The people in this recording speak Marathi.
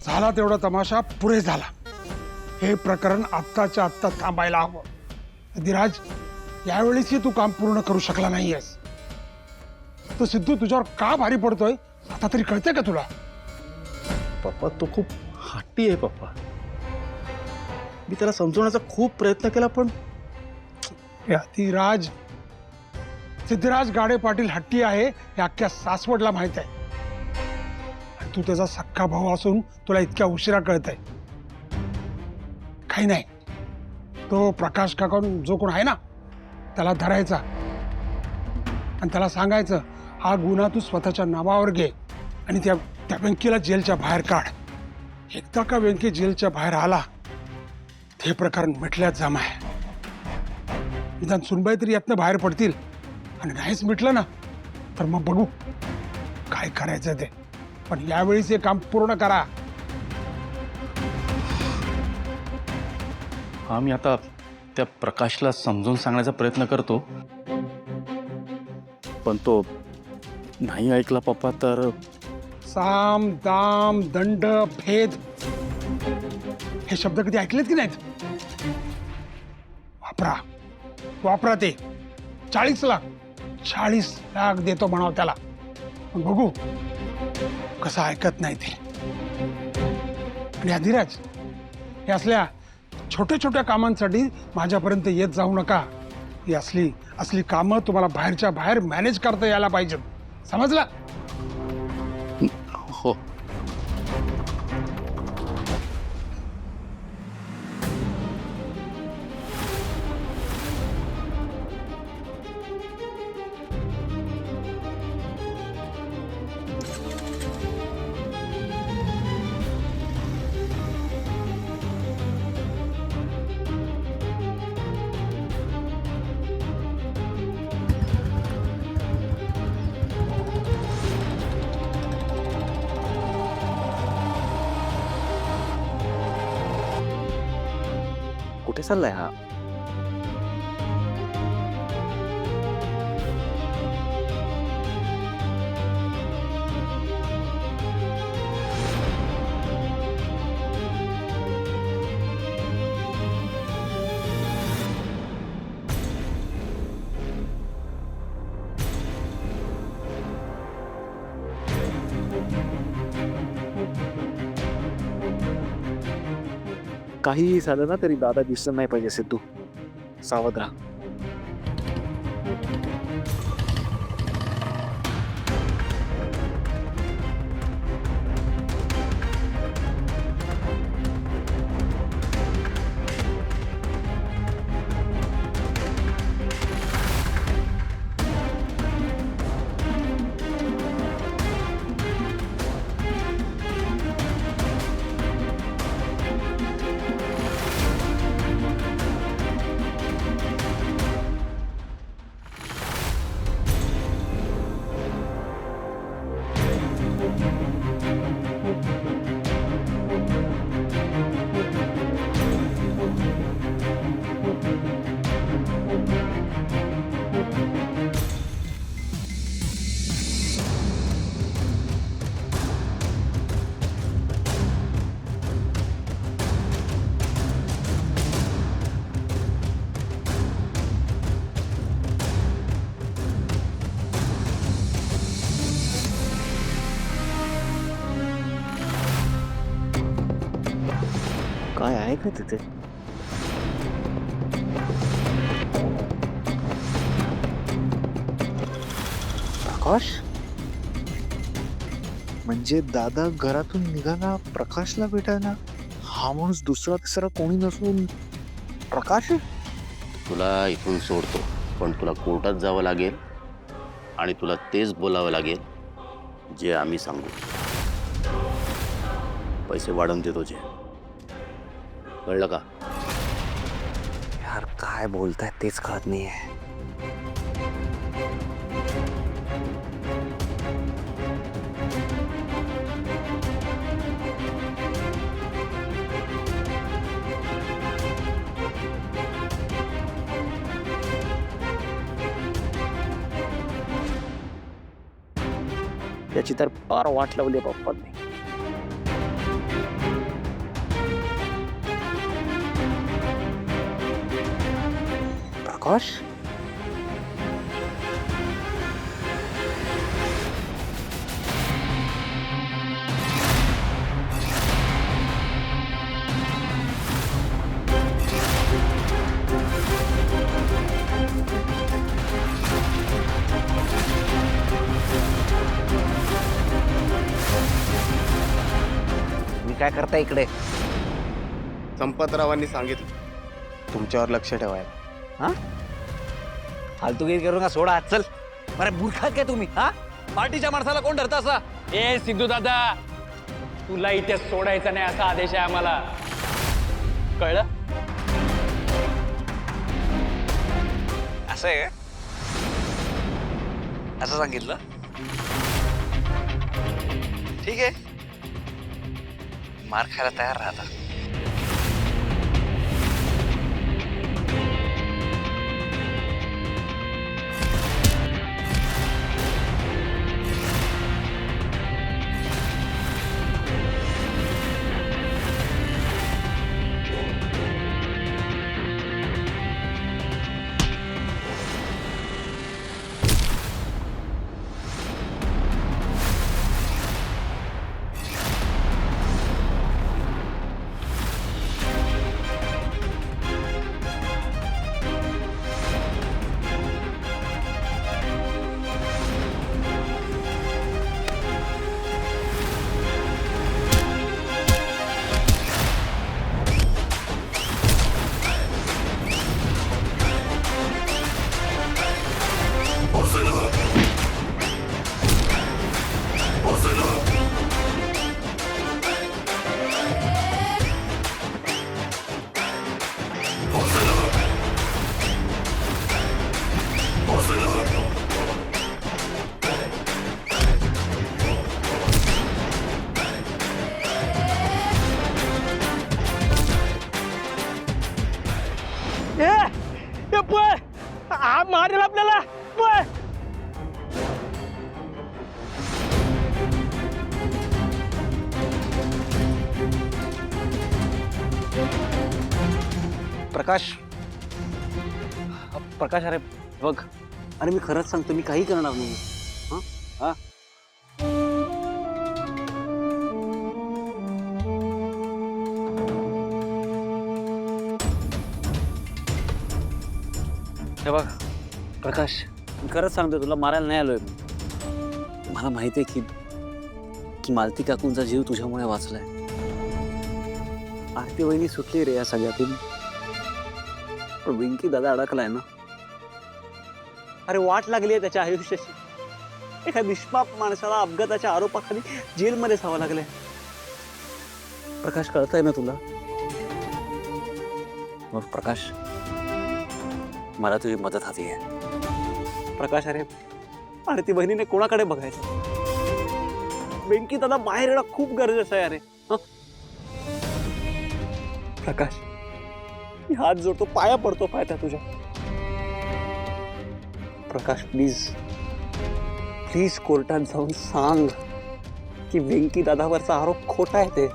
झाला तेवढा तमाशा पुरे झाला. हे प्रकरण आत्ताच्या आत्ता थांबायला हवं. धीराज, यावेळेसही तू काम पूर्ण करू शकला नाहीयेस. तो सिद्धू तुझ्यावर का भारी पडतोय आता तरी कळतंय का तुला? पप्पा तो खूप हट्टी आहे पप्पा. मी त्याला समजवण्याचा खूप प्रयत्न केला पण धीराज, सिद्धराज गाडे पाटील हट्टी आहे हे अख्ख्या सासवडला माहित आहे. आणि तू त्याचा सख्खा भाऊ असून तुला इतक्या उशिरा कळतंय. काही नाही, तो प्रकाश काका जो कोण आहे ना त्याला धरायचा आणि त्याला सांगायचं हा गुन्हा तू स्वतःच्या नावावर घे आणि त्या व्यंकीला जेलच्या बाहेर काढ. एकदा का व्यंकी जेलच्या बाहेर आला ते प्रकरण मिटल्याच जमा आहे. निदान सुनबाई तरी यातनं बाहेर पडतील. आणि नाहीच मिटलं ना तर मग बघू काय करायचं ते. पण यावेळीच हे काम पूर्ण करा. हा मी आता त्या प्रकाशला समजून सांगण्याचा प्रयत्न करतो पण तो नाही ऐकला पप्पा तर. साम दाम दंड भेद हे शब्द कधी ऐकलेत की नाहीत? वापरा वापरा ते. 40 लाख देतो म्हणाव त्याला. पण बघू कसं ऐकत नाही ते. आणि धीराज, हे असल्या छोट्या छोट्या कामांसाठी माझ्यापर्यंत येत जाऊ नका. ही असली कामं तुम्हाला बाहेरच्या बाहेर मॅनेज करता यायला पाहिजेत. समजला? हो. कुठे चाललाय हा? काहीही झालं ना तरी दादा दिसलं नाही पाहिजे सिद्धू. सावध राहा. काय आहे का तिथे? प्रकाश म्हणजे दादा घरातून निघाला प्रकाशला भेटायला. हा माणूस दुसरा तिसरा कोणी नसून प्रकाश. तुला इथून सोडतो पण तुला कोर्टात जावं लागेल आणि तुला तेच बोलावं लागेल जे आम्ही सांगू. पैसे वाढवून देतो जे. कळलं का? यार काय बोलताय तेच कळत नाहीये. याची तर फार वाट लावली पप्पांनी. प्रकाश मी काय करता इकडे? संपतरावांनी सांगितलं तुमच्यावर लक्ष ठेवायला. हा फालतूगिरी करू का? सोडा हात, चल. अरे मूर्ख काय तुम्ही? हा पार्टीच्या माणसाला कोण धरता असा? ए सिद्धू दादा, तुला इथे सोडायचा नाही असा आदेश आहे आम्हाला, कळलं? असं आहे का? असं सांगितलं? ठीक आहे, मार खायला तयार राहता. मारेल आपल्याला, पळ. प्रकाश, प्रकाश, अरे बघ, अरे मी खरंच सांगतो, मी काही करणार नाही. हा हा हे बघ प्रकाश, मी खरंच सांगतो, तुला मारायला नाही आलोय मी. मला माहिती आहे की मालती काकूंचा जीव तुझ्यामुळे वाचलाय. आरती वहिनी सुटली रे या सगळ्यातून, पण वेंकी दादा अडकलाय ना. अरे वाट लागली आहे त्याच्या आयुष्याची. एका निष्पाप माणसाला अपघाताच्या आरोपाखाली जेलमध्ये जावं लागलंय. प्रकाश, कळतंय ना तुला? मग प्रकाश, मला तुझी मदत हवी आहे. प्रकाश, अरे आरती बहिणीने कोणाकडे बघायचं? वेंकी दादा बाहेर येणं खूप गरजेचं आहे. अरे प्रकाश, मी हात जोडतो, पाया पडतो पाहता तुझ्या. प्रकाश, प्लीज प्लीज कोर्टात जाऊन सांग की वेंकी दादावरचा आरोप खोटा आहे ते.